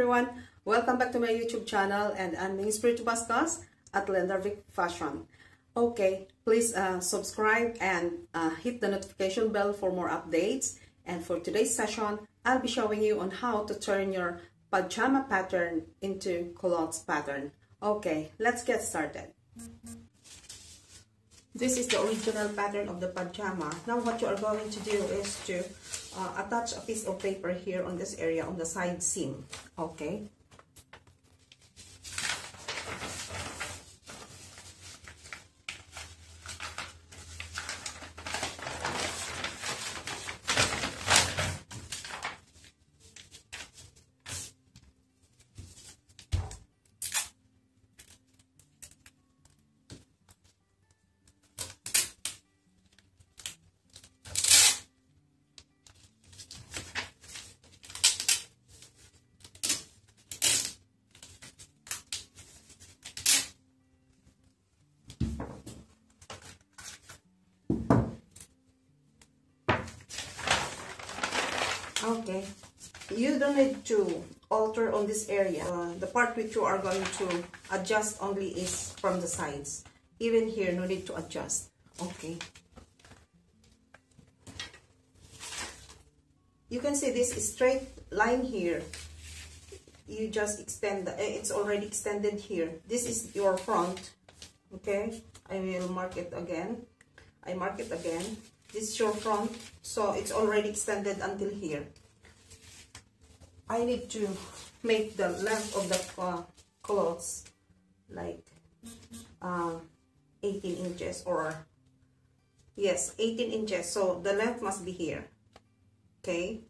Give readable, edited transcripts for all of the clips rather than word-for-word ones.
everyone, welcome back to my YouTube channel, and I'm Ming Spiritu Bascos at Lendarvic Fashion. Okay, please subscribe and hit the notification bell for more updates. And for today's session, I'll be showing you on how to turn your pajama pattern into culottes pattern. Okay, let's get started. This is the original pattern of the pajama. Now what you are going to do is to attach a piece of paper here on this area on the side seam. Okay. Okay, you don't need to alter on this area. The part which you are going to adjust only is from the sides. Even here, no need to adjust. Okay. You can see this straight line here. You just extend, it's already extended here. This is your front. Okay, I will mark it again. I mark it again. This is your front, so it's already extended until here. I need to make the length of the clothes like 18 inches, or yes, 18 inches. So the length must be here. Okay.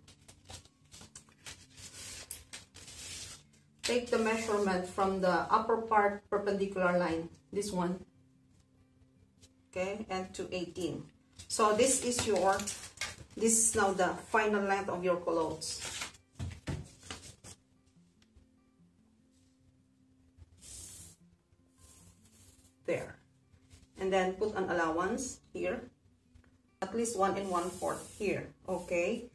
Take the measurement from the upper part perpendicular line, this one. Okay, and to 18. So this is now the final length of your clothes. There. And then put an allowance here. At least 1 1/4 here. Okay.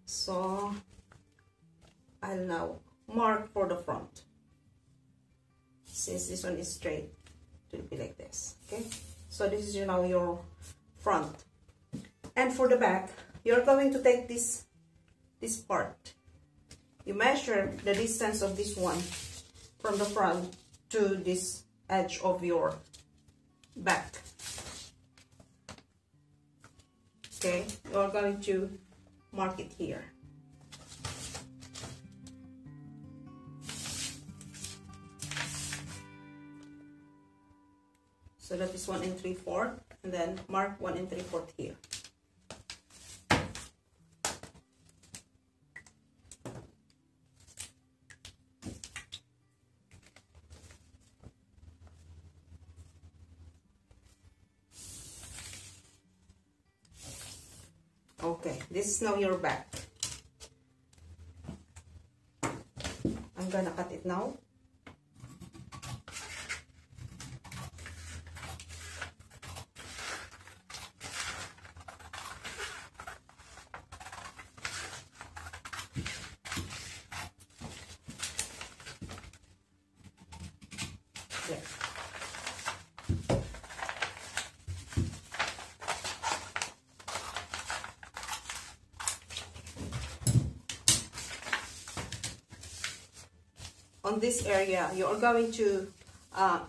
So I'll now mark for the front. Since this one is straight, it will be like this. Okay, so this is now your front. And for the back, you're going to take this part. You measure the distance of this one from the front to this edge of your back. Okay, you're going to mark it here. So that is 1 3/4, and then mark 1 3/4 here. Okay, this is now your back. I'm gonna cut it now. On this area, you are going to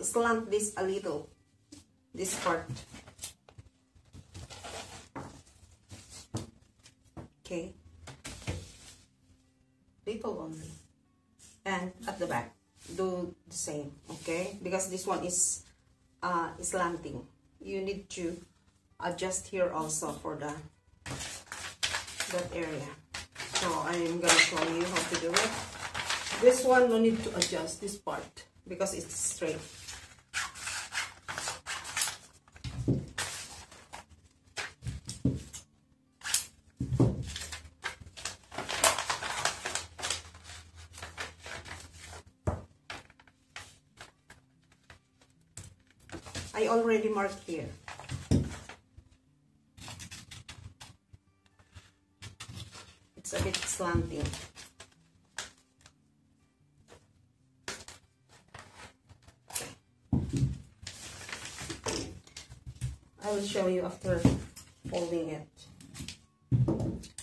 slant this a little, this part. Okay, little only. And at the back, do the same. Okay, because this one is slanting. You need to adjust here also for that area. So I am gonna show you how to do it. This one, no need to adjust this part because it's straight. I already marked here. It's a bit slanting. I will show you after folding it.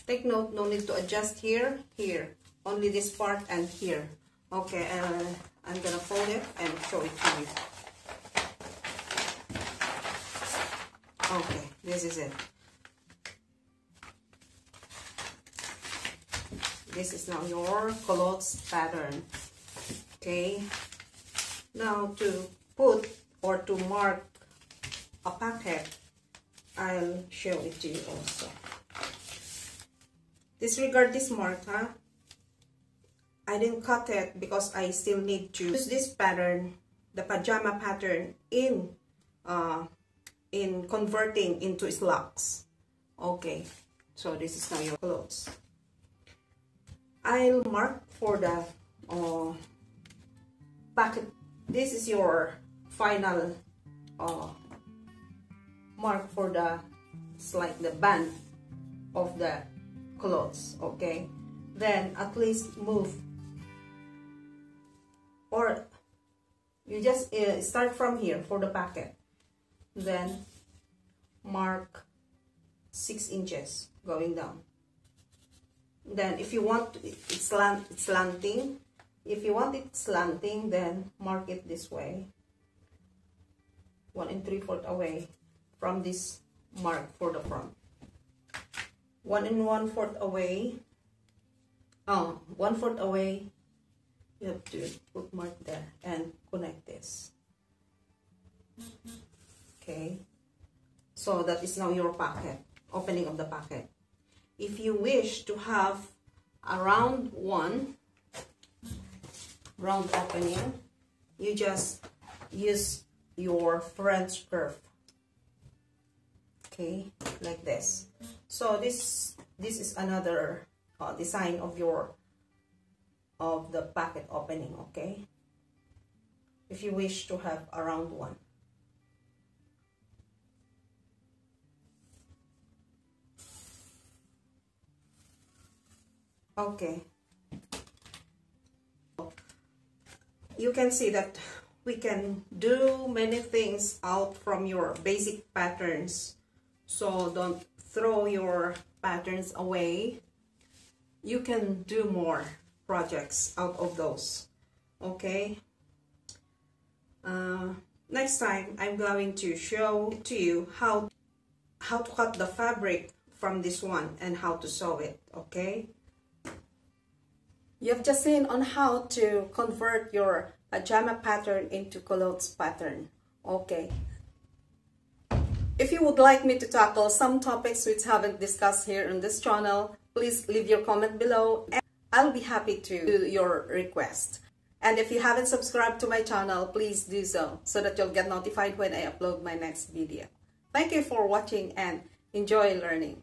Take note, no need to adjust here, here. Only this part and here. Okay, I'm gonna fold it and show it to you. Okay, this is it. This is now your clothes pattern. Okay, now to put or to mark a pocket, I'll show it to you also. Disregard this mark, huh? I didn't cut it because I still need to use this pattern, the pajama pattern, in converting into slacks. Okay, so this is now your clothes. I'll mark for the pocket. This is your final mark for the, it's like the band of the clothes. Okay, then at least move, or you just start from here for the pocket, then mark 6 inches going down. Then if you want it slanting, if you want it slanting, then mark it this way, 1 3/4 away from this mark for the front. 1 1/4 away. 1/4 away. You have to put mark there and connect this. Okay. So that is now your pocket, opening of the pocket. If you wish to have a round opening, you just use your French curve. Okay, like this. So this is another design of the pocket opening. Okay, if you wish to have a round one. Okay, you can see that we can do many things out from your basic patterns. So don't throw your patterns away. You can do more projects out of those. Okay. Next time I'm going to show to you how to cut the fabric from this one and how to sew it. Okay. You have just seen on how to convert your pajama pattern into clothes pattern. Okay. If you would like me to tackle some topics which haven't discussed here on this channel, please leave your comment below and I'll be happy to do your request. And if you haven't subscribed to my channel, please do so that you'll get notified when I upload my next video. Thank you for watching and enjoy learning.